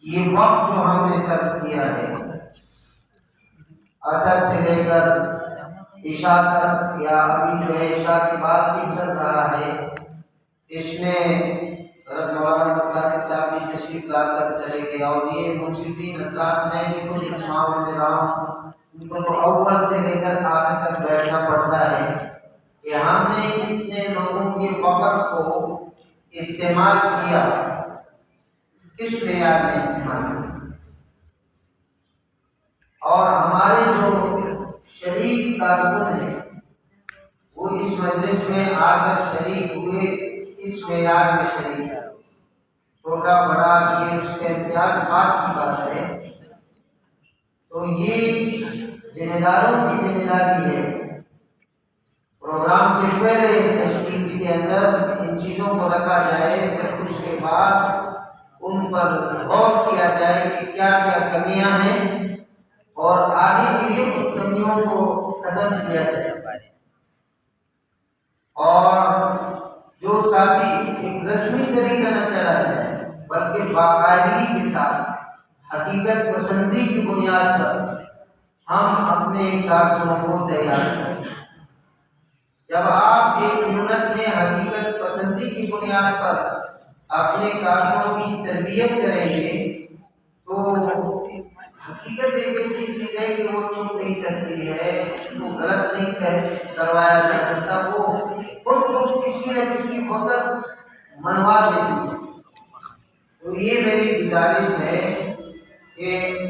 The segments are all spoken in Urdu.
یہ وقت جو ہم نے صرف کیا ہے عصر سے لے کر عشاء تک، یا ابھی جو ہے عشاء کے بعد بھی چل رہا ہے، اس میں حضرت مولانا مساعد صاحب بھی تشریف لا کر چلے گئے، اور یہ منصفین حضرات میں بھی خود اس معاملے میں رہا ہوں، ان کو تو اول سے لے کر آخر تک بیٹھنا پڑتا ہے کہ ہم نے اتنے لوگوں کے وقت کو استعمال کیا، کس معیار میں استعمال کیا، اور ہمارے جو شریک کارکن ہیں وہ اس مجلس میں آ کر شریک ہوئے، اس معیار میں شریک ہے۔ چھوٹا بڑا یہ اس کے امتیاز بات کی بات ہے، تو یہ ذمہ داروں کی ذمہ داری ہے پروگرام سے پہلے تشکیل کے اندر ان چیزوں کو رکھا جائے، پھر اس کے بعد ان پر غور کیا جائے کہ کیا کیا کمیاں ہیں، اور آگے کے لیے ان کمیوں کو ختم کیا جائے۔ اور جو ساتھی ایک رسمی طریقہ نہ چلا جائے بلکہ باقاعدگی کے ساتھ حقیقت پسندی کی بنیاد پر ہم اپنے کارکنوں کو تیار کریں۔ جب آپ ایک یونٹ میں حقیقت پسندی کی بنیاد پر اپنے کارکنوں کی تربیت کریں گے تو حقیقت ایک ایسی چیز ہے کہ وہ چھپ نہیں سکتی ہے، اس کو غلط نہیں کروایا جا سکتا، وہ خود کسی نہ کسی وقت منوا دیتی ہے۔ تو یہ میری گزارش ہے کہ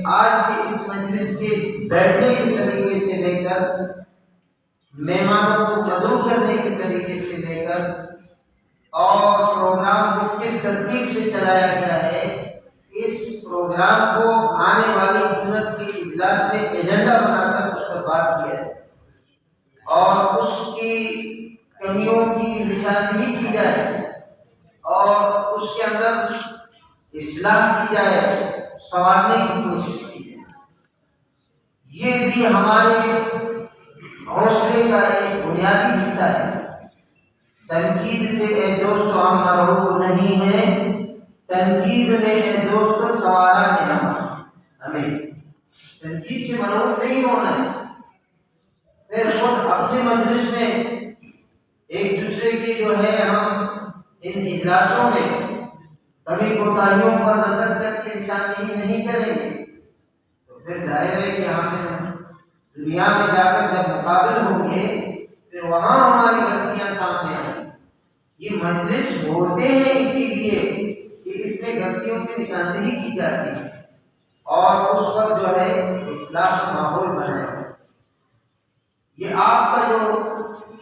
آج کے اس مجلس کے بیٹھنے کے طریقے سے لے کر مہمانوں کو مدعو کرنے کے طریقے سے لے کر اور پروگرام کو کس ترتیب سے چلایا گیا ہے، اس پروگرام کو آنے والی یونٹ کے اجلاس میں ایجنڈا بنا کر اس پر بات کیا ہے، اور اس کی کمیوں کی نشاندہی کی جائے، اور اس کے اندر اصلاح کی جائے، سنوارنے کی کوشش کی جائے۔ یہ بھی ہمارے حوصلے کا ایک بنیادی حصہ ہے۔ تنقید سے اے دوستو ہم مرعوب نہیں ہیں، تنقید نے اے دوستو سنوارا ہے ہمیں۔ تنقید سے مرعوب نہیں ہونا ہے، پھر خود اپنے مجلس میں ایک دوسرے کی جو ہے ہم ان اجلاسوں میں کمی کوتاہیوں پر نظر کر کے نشاندہی نہیں کریں گے تو پھر ظاہر ہے کہ ہمیں دنیا میں جا کر جب مقابل ہوں گے پھر وہاں ہماری غلطیاں سامنے آئیں۔ یہ مجلس ہوتے ہیں اسی لیے کہ اس میں غلطیوں کی نشاندہی کی جاتی ہے اور اس پر جو ہے اصلاح کا ماحول بنایا ہے۔ یہ آپ کا جو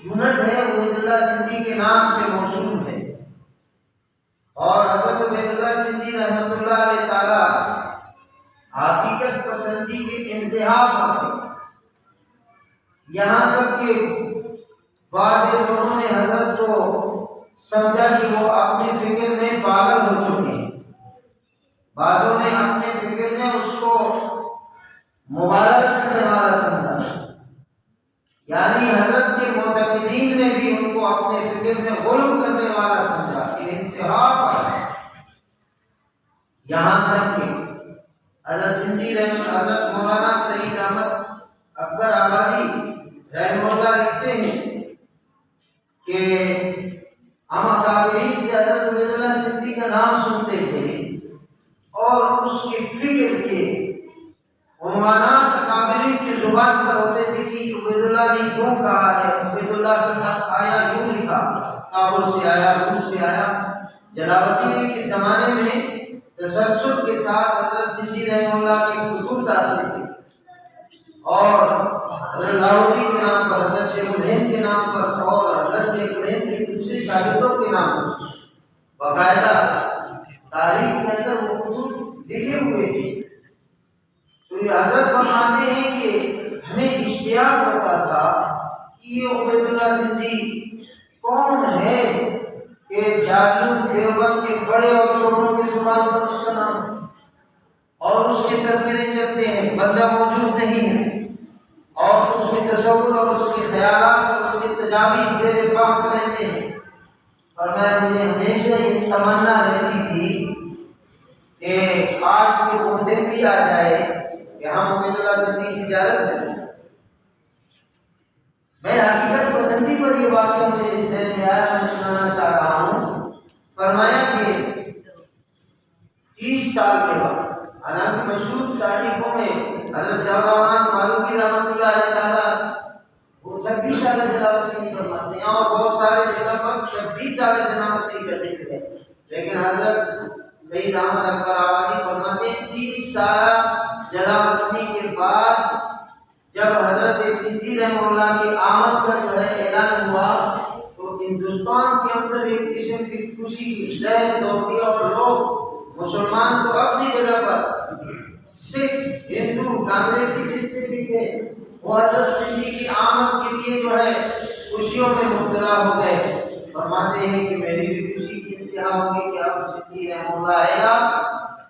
یونٹ ہے عبید اللہ سندھی کے نام سے موسوم ہے، اور حضرت عبید اللہ سندھی رحمۃ اللہ علیہ تعالی حقیقت پسندی کے انتہا پر تھے، یہاں تک کہ بعض لوگوں نے حضرت کو سمجھا کہ وہ اپنے فکر میں پاگل ہو چکے ہیں، بعضوں نے اپنے فکر میں اس کو مبالغہ کرنے والا سمجھا، یعنی حضرت کے معتقدین نے بھی ان کو اپنے فکر میں غلب کرنے والا سمجھا کہ انتہا پر ہے۔ یہاں تک کہ حضرت سندھی حضرت مولانا سعید احمد اکبر آبادی رحمہ اللہ لکھتے ہیں کہ ہم اکابرین سے حضرت عبید اللہ سندھی کا نام سنتے تھے اور اس کے فکر کے عنوانات اکابرین کی زبان پر ہوتے تھے کہ عبید اللہ نے کیوں کہا ہے، عبید اللہ کا خط آیا کیوں لکھا، کابل سے آیا، روس سے آیا۔ جلاوطی کے زمانے میں تسلسل کے ساتھ حضرت سندھی رحمہ اللہ کے خطوط آتے تھے، اور حضرت لاہوری کے نام پر، حضرت شیخ الہند کے نام پر، اور حضرت شیخ الہند کے دوسرے شاگردوں کے نام پر باقاعدہ تاریخ کے اندر وہ خطوط لکھے ہوئے تھے۔ تو یہ حضرت فرماتے ہیں کہ ہمیں اشتیاق ہوتا تھا کہ یہ عبید اللہ سندھی کون ہے کہ دارالعلوم دیوبند کے بڑے اور چھوٹوں کی زبان پر اس کا نام ہے اور اس کے تذکرے چلتے ہیں، بندہ موجود نہیں ہے، اور اس کے تصور اور اس کے خیالات اور اس کے تجاویز زیر بحث رہتے ہیں۔ فرمایا مجھے ہمیشہ یہ تمنا رہتی تھی کہ آج کے وہ دن بھی آ جائے کہ ہم عبید اللہ صدیق کی زیارت کریں۔ میں حقیقت پسندی پر یہ واقعہ مجھے ذہن میں آیا، میں سنانا چاہ رہا ہوں۔ فرمایا کہ 30 سال کے بعد، حالانکہ مشہور تاریخوں میں حضرت ضیاء الرحمن فاروقی رحمۃ اللہ علیہ تعالیٰ وہ 26 سال خلافت نہیں فرماتے ہیں، اور بہت سارے جگہ پر 26 سال خلافت کا ذکر ہے، لیکن حضرت سید احمد اکبر آبادی فرماتے ہیں 30 سال جلاوطنی کے بعد جب حضرت سندھی رحمہ اللہ کی آمد کا جو ہے اعلان ہوا تو ہندوستان کے اندر ایک قسم کی خوشی کی لہر دوڑی، اور لوگ مسلمان تو اپنی جگہ پر، سکھ ہندو کانگریسی جتنے بھی تھے وہ حضرت سندھی کی آمد کے لیے جو ہے خوشیوں میں مبتلا ہو گئے۔ فرماتے ہیں کہ میری بھی خوشی کی انتہا ہوگی کہ اب سندھی رحمہ اللہ آئے گا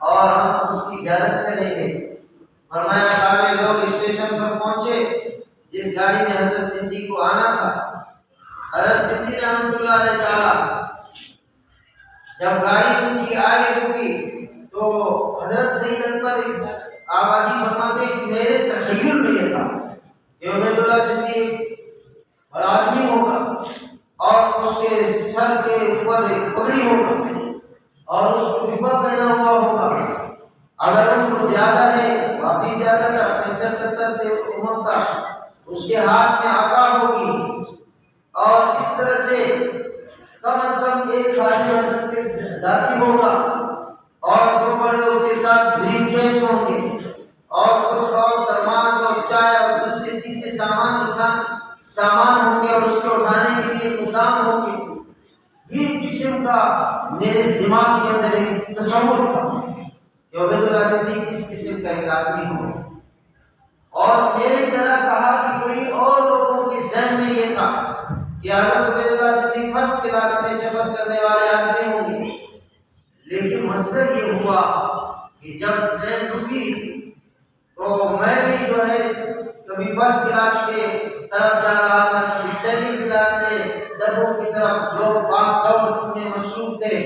اور ہم اس کی زیارت کریں گے۔ فرمایا سارے لوگ اسٹیشن پر پہنچے، جس گاڑی میں حضرت سندھی کو آنا تھا۔ حضرت سندھی رحمۃ اللہ علیہ تعالیٰ جب گاڑی ان کی آئی رکی تو حضرت سید اکبر آبادی فرماتے ہیں کہ میرے تخیل میں یہ تھا کہ عبید اللہ سندھی ایک بڑا آدمی ہوگا اور اس کے سر کے اوپر ایک پگڑی ہوگا اور اس کو جبہ پہنا ہوا ہوگا، اگر عمر زیادہ ہے کافی زیادہ تھا 65-70 سے عمر کا، اس کے ہاتھ میں عصا ہوگی اور اس طرح سے کم از کم ایک خادم حضرت کے ذاتی ہوگا اور 2 بڑے اس کے ساتھ بریف کیس ہوں گے اور کچھ اور ترماس اور چائے اور دوسرے تیسرے سامان ہوں گے اور اس کو اٹھانے کے لیے مقام ہوں گے۔ یہ قسم کا میرے دماغ کے اندر ایک تصور تھا کہ عبید اللہ صدیق اس قسم کا ایک آدمی ہو، اور میری طرح کہا کہ کوئی اور لوگوں کے ذہن میں یہ تھا کہ حضرت عبید اللہ صدیق فرسٹ کلاس میں سفر کرنے والے آدمی ہوں گے۔ لیکن مسئلہ یہ ہوا کہ جب ٹرین رکی تو میں بھی جو ہے کبھی فرسٹ کلاس کے طرف جا رہا تھا، کبھی سیکنڈ کلاس کے ڈبوں کی طرف، لوگ بھاگ دوڑ میں مصروف تھے،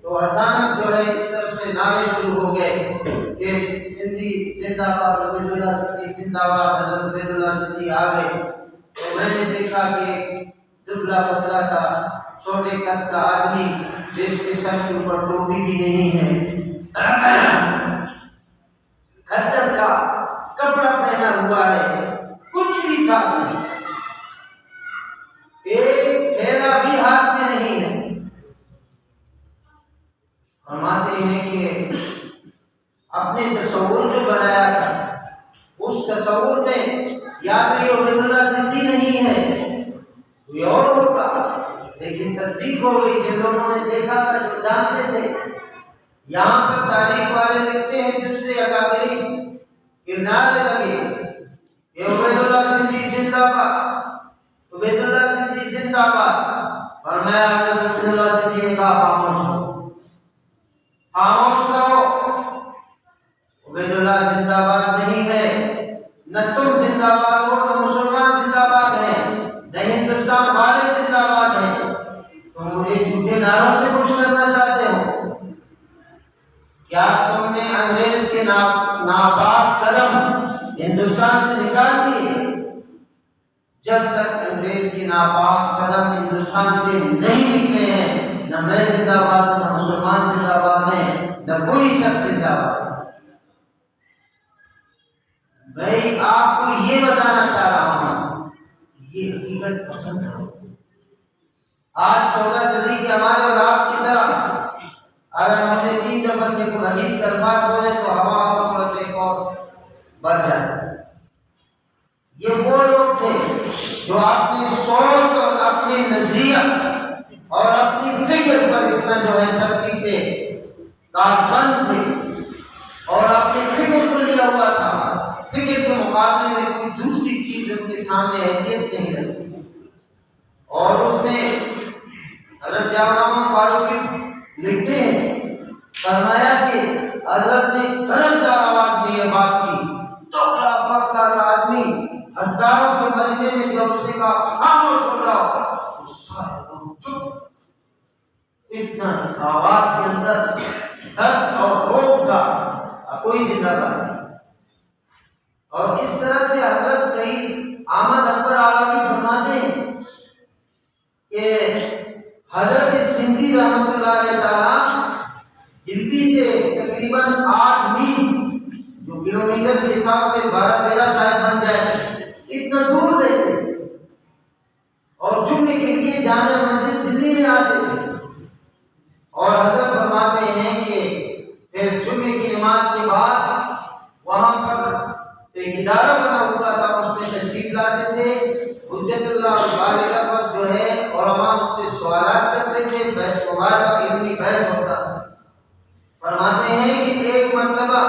تو اچانک جو ہے اس طرف سے نعرے شروع ہو گئے کہ سندھی زندہ باد، عبید اللہ صدیق زندہ باد، حضرت عبید اللہ صدیق آ گئے۔ تو میں نے دیکھا کہ دبلا پتلا سا چھوٹے قد کا آدمی جس کے سر کے اوپر ٹوپی بھی نہیں ہے، کھدر کا کپڑا پہنا ہوا ہے، کچھ بھی ساتھ نہیں، ایک تھیلا بھی ہاتھ میں نہیں ہے۔ فرماتے ہیں کہ اپنے تصور جو بنایا تھا اس تصور میں یا تو یہ عبید اللہ صدیق نہیں ہے کوئی اور ہوگا، لیکن تصدیق ہو گئی جن لوگوں نے دیکھا تھا، جو جانتے تھے۔ یہاں پر تاریخ والے لکھتے ہیں دوسرے اکابرین کہ نعرے لگے کہ عبید اللہ صدیق زندہ باد، عبید اللہ صدیق زندہ باد۔ اور میں حضرت عبید اللہ صدیق نے کہا خاموش رہو، خاموش رہو، عبید اللہ زندہ باد نہیں ہے، نہ تم زندہ باد ہو، نہ مسلمان زندہ باد ہیں، نہ ہندوستان والے زندہ باد ہیں۔ تم مجھے جھوٹے نعروں سے خوش کرنا چاہتے ہو؟ کیا تم نے انگریز کے ناپاک قدم ہندوستان سے نکال دیے؟ جب تک انگریز کے ناپاک قدم ہندوستان سے نہیں نکلے ہیں، نہ میں زندہ باد، نہ مسلمان زندہ باد ہیں، نہ کوئی شخص زندہ باد۔ میں آپ کو یہ بتانا چاہ رہا ہوں، یہ حقیقت پسند ہے۔ آج 14 صدی کے ہمارے اور آپ کی طرح اگر مجھے 3 دفعہ سے کوئی حدیث کا الفاظ بولے تو ہوا اور تھوڑا سے ایک اور بڑھ جائے۔ یہ وہ لوگ تھے جو اپنی سوچ اور اپنے نظریہ اور اپنی فکر پر اتنا جو ہے سختی سے کاربند تھے اور اپنی فکر کو لیا ہوا تھا، فکر کے مقابلے میں کوئی دوسری چیز ان کے سامنے حیثیت نہیں رکھتی۔ اور اس میں حضرت ضیاء الرحمن فاروقی لکھتے ہیں، فرمایا کہ حضرت نے گرجدار آواز میں یہ بات کی، ٹکڑا پتلا سا آدمی ہزاروں کے مجمع میں جب اس نے کہا خاموش ہو جاؤ تو سارے لوگ چپ۔ اتنا آواز کے اندر درد اور روب تھا زندہ باد۔ اور اس طرح سے حضرت سید احمد اکبر آبادی فرماتے ہیں کہ حضرت سندھی رحمۃ اللہ علیہ تعالیٰ دلی سے تقریباً 8 میل جو کلومیٹر کے حساب سے 12-13 شاید بن جائے، اتنا دور رہتے اور جمعے کے لیے جامع مسجد دلی میں آتے تھے۔ اور حضرت فرماتے ہیں کہ پھر جمعے کی نماز کے بعد وہاں پر ایک ادارہ بنا ہوا تھا، اس میں تشریف لاتے تھے۔ حجت اللہ بالغہ پر جو ہے علماء سے سوالات کرتے تھے، بحث مباحثہ علمی بحث ہوتا تھا۔ فرماتے ہیں کہ ایک مرتبہ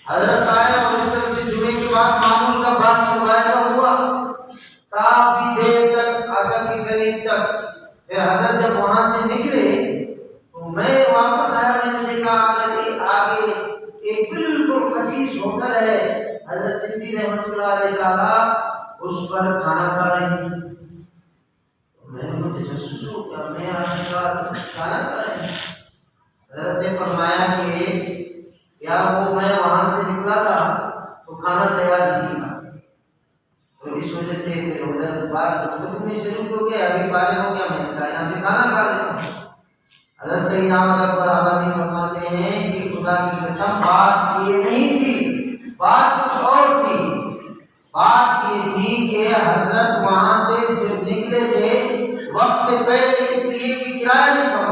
حضرت آئے اور اس طرح سے جمعے کے بعد معمول کا بحث مباحثہ ہوا کافی دیر تک، عصر کے قریب تک۔ پھر حضرت جب وہاں سے نکلے تو میں واپس آیا، میں نے دیکھا آگے ایک بالکل خصیص ہوٹل ہے، حضرت سندھی رحمۃ اللہ علیہ تعالیٰ اس پر کھانا کھا رہے ہیں۔ میں نے تجسس ہو گیا، میں آپ کا کھانا کھا رہے ہیں۔ حضرت نے فرمایا کہ کیا وہ میں وہاں سے نکلا تھا تو کھانا تیار نہیں تھا، تو اس وجہ سے پھر ادھر بات گفتگو شروع ہو گیا، ابھی فارغ ہو گیا، میں نے کہا یہاں سے کھانا کھا لیتا ہوں۔ حضرت سید احمد اکبر آبادی فرماتے ہیں کہ خدا کی قسم بات یہ نہیں تھی، بات کچھ اور تھی۔ بات یہ تھی کہ حضرت وہاں سے جو نکلے تھے وقت سے پہلے، اس لیے کہ کرایہ نہیں پڑا،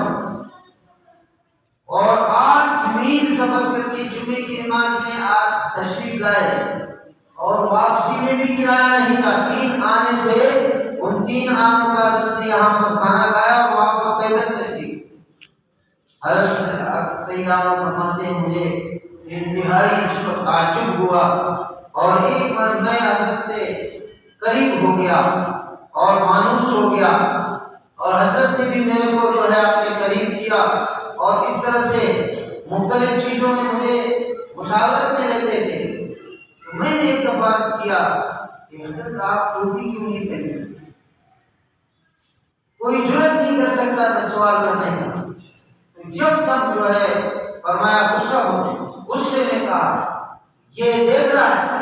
اور 8 میل سفر کر کے جمعے کی نماز میں آج تشریف لائے، اور واپسی میں بھی کرایہ نہیں تھا، 3 آنے تھے، ان 3 آنوں کا حضرت نے یہاں پر کھانا کھایا اور واپس پیدل تشریف۔ حضرت سید احمد فرماتے ہیں مجھے انتہائی اس پر تعجب ہوا، اور ایک بار میں حضرت سے قریب ہو گیا اور مانوس ہو گیا، اور حضرت نے بھی میرے کو جو ہے اپنے قریب کیا، اور اس طرح سے مختلف چیزوں میں مجھے مشاورت میں لیتے تھے۔ تو میں نے ایک دفعہ عرض کیا کہ حضرت آپ ٹوپی کیوں نہیں پہنتے؟ کوئی جرأت نہیں کر سکتا تھا سوال کرنے کا۔ تو یکدم جو ہے فرمایا غصہ ہوتے، غصے میں کہا یہ دیکھ رہا ہے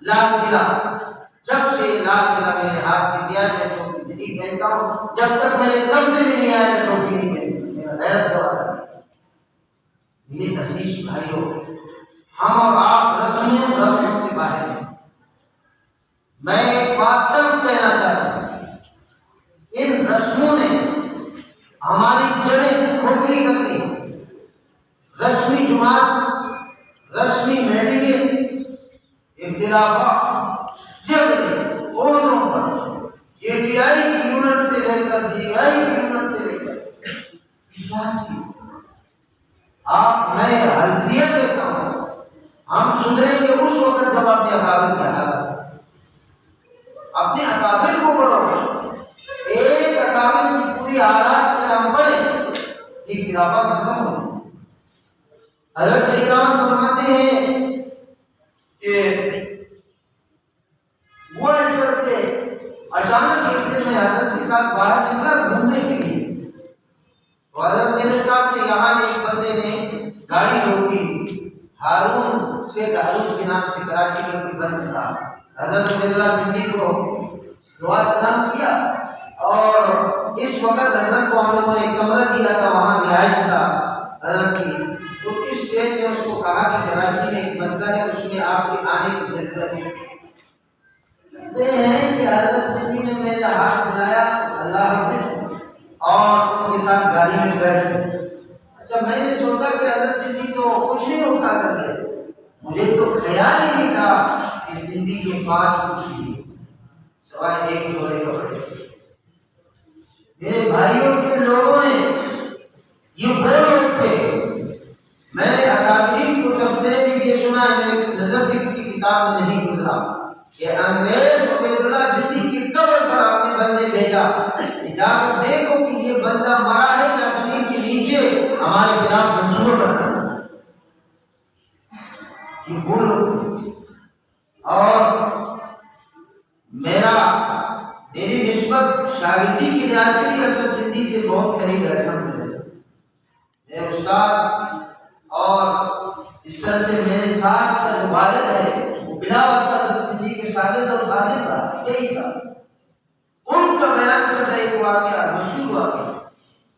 لال قلعہ، جب سے لال قلعہ میرے ہاتھ سے گیا میں ٹوپی نہیں پہنتا ہوں، جب تک میرے قبضے میں نہیں آیا میں ٹوپی نہیں پہنتا۔ میرا غیرت گوارا ہے۔ میرے عزیز بھائیوں، ہم اور آپ رسموں سے باہر ہیں۔ میں ایک بات تک کہنا چاہتا ہوں، ان رسموں نے ہماری جڑیں کھوکھلی کر دی۔ رسمی جماعت، رسمی میٹنگیں، اختلافات، جھگڑے عہدوں پر، JTI کی یونٹ سے لے کر DI کی یونٹ سے لے کر کیا چیز۔ آپ میں حلفیت دیتا ہوں، ہم سدھریں گے اس وقت جب اپنے اکابر کی حالت، اپنے اکابر کو پڑھو۔ ایک اکابر کی پوری حالات اگر ہم پڑھیں ایک خلافت ختم ہو۔ حضرت سید احمد فرماتے ہیں کہ وہ اس طرح سے اچانک ایک دن میں حضرت کے ساتھ باہر نکلا گھومنے کے لیے، تو حضرت میرے ساتھ یہاں ایک بندے نے گاڑی روکی، ہارون سید ہارون کے نام سے کراچی کا کوئی بند تھا۔ حضرت عبد اللہ سندھی کو دعا سلام کیا، اور اس وقت حضرت کو ہم لوگوں نے ایک کمرہ دیا تھا، وہاں رہائش تھا حضرت کی۔ تو اس شیخ نے اس کو کہا کہ کراچی میں ایک مسئلہ ہے، اس میں آپ کے آنے کی ضرورت ہے۔ کہتے ہیں کہ حضرت سندھی نے میرا ہاتھ ملایا، اللہ حافظ، اور ان کے ساتھ گاڑی میں بیٹھ گئے۔ اچھا میں نے سوچا کہ حضرت سندھی تو کچھ نہیں اٹھا کر گئے، مجھے تو خیال ہی نہیں تھا کہ سندھی کے پاس کچھ بھی سوائے ایک جوڑے کپڑے۔ میرے بھائیوں کے لوگوں نے یہ وہ لوگ تھے، میں نے اکابرین کو تبصرے میں یہ سنا ہے، میرے نظر سے کسی کتاب میں نہیں گزرا کہ انگریز عبید اللہ سندھی کی قبر پر اپنے بندے بھیجا کہ جا کر دیکھو کہ یہ بندہ مرا ہے یا زمین کے نیچے ہمارے خلاف منصوبہ بنا ہے۔ یہ وہ لوگ، اور میری نسبت شاگردی کی لحاظ سے بھی حضرت سندھی سے بہت قریب ہے، الحمدللہ۔ میرے استاد اور اس طرح سے میرے ساس کا جو والد ہے وہ بلا واسطہ حضرت صدیق کے شاگرد اور خادم رہا 23 سال. ان کا بیان کرتا ہے ایک واقعہ، مشہور واقعہ.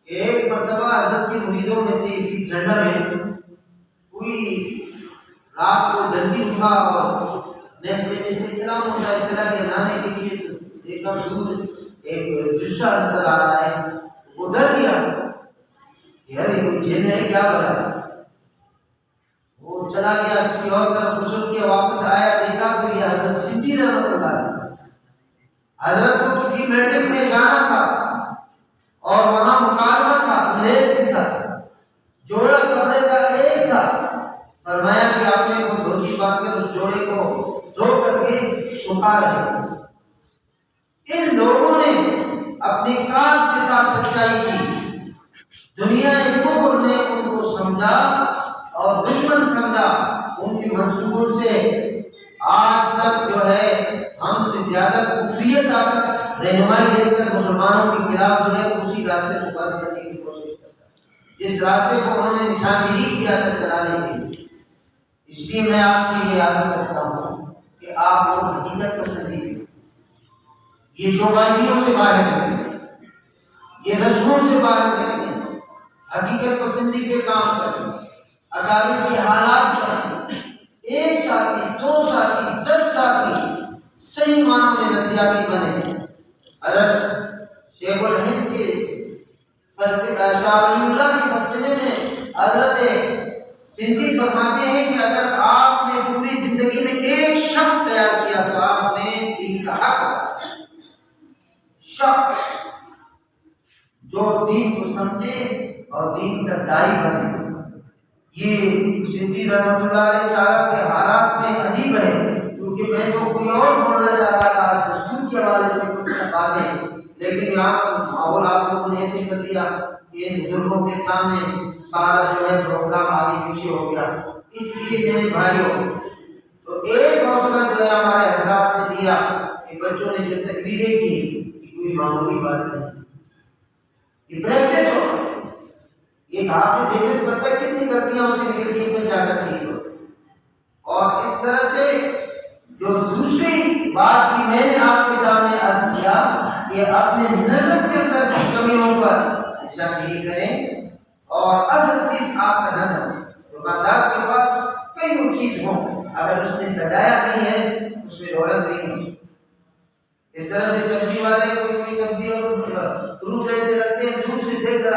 ایک مرتبہ حضرت کے مریدوں میں سے ایک جھنڈا میں کوئی رات کو جلدی اٹھا اور نیت میں جیسے احترام ہوتا ہے چلا گیا نہانے کے لیے، تو دیکھا دور ایک جثہ نظر آ رہا ہے. وہ ڈر گیا، یار یہ کوئی جن ہے کیا بنا ہے. وہ چلا گیا کسی اور طرف غسل کیا، واپس آیا دیکھا تو یہ حضرت سندھی رحمۃ اللہ علیہ. حضرت کو کسی میٹنگ میں جانا تھا اور وہاں مکالمہ تھا انگریز کے ساتھ. جوڑا کپڑے کا ایک تھا. فرمایا کہ آپ نے وہ دھوتی باندھ کر اس جوڑے کو دھو کر کے سکھا رکھے. ان لوگوں نے اپنی کاس کے ساتھ سچائی کی. دنیا کفر نے ان کو سمجھا اور دشمن سمجھا. ان کے منصوبوں سے آج تک جو ہے ہم سے زیادہ کفریت آ کر رہنمائی دے کر مسلمانوں کے خلاف جو ہے اسی راستے کو بند کرنے کی کوشش کرتا ہے جس راستے کو انہوں نے نشاندہی کیا تھا چلانے کے لیے. اس لیے میں آپ سے یہ عرض کرتا ہوں کہ آپ لوگ حقیقت پسندی کریں، یہ شوبازیوں سے باہر نکلیں، یہ رسموں سے باہر نکلیں، حقیقت پسندی پہ کام کریں، اکابر کے حالات پر ایک ساتھی 2 ساتھی 10 ساتھی صحیح معنوں میں نظریاتی بنے. حضرت شیخ الہند کے فلسفہ شاہ ولی اللہ کے فلسفے میں حضرت سندھی فرماتے ہیں کہ اگر آپ نے پوری زندگی میں ایک شخص تیار کیا تو آپ نے دین کا حق. شخص جو دین کو سمجھے اور دین کا داعی بنے. یہ سندھی رحمۃ اللہ علیہ تعالیٰ کے حالات میں عجیب ہے، کیونکہ میں تو کوئی اور بولنا چاہ رہا تھا دستور کے حوالے سے کچھ باتیں، لیکن یہاں پر ماحول آپ لوگوں نے ایسے کر دیا کہ بزرگوں کے سامنے سارا جو ہے پروگرام آگے پیچھے ہو گیا. اس لیے میرے بھائیوں تو ایک حوصلہ جو ہے ہمارے حضرات نے دیا کہ بچوں نے جو تکبیریں کی کہ کوئی معمولی بات نہیں، یہ پریکٹس ہو. ایک حافظ حفظ کرتا ہے کتنی غلطیاں اس کی نکلتی ہیں جا کر ٹھیک ہو. اور اس طرح سے جو دوسری بات بھی میں نے آپ کے سامنے عرض کیا کہ اپنے نظر کے اندر کی کمیوں پر نشاندہی کریں. اور اصل چیز آپ کا نظر ہے. دکاندار کے پاس کئی چیز ہوں، اگر اس نے سجایا نہیں ہے اس میں رونق نہیں ہوتی. اس طرح سے سبزی والے کوئی سبزی اور فروٹ ایسے رکھتے ہیں دور سے دیکھ کر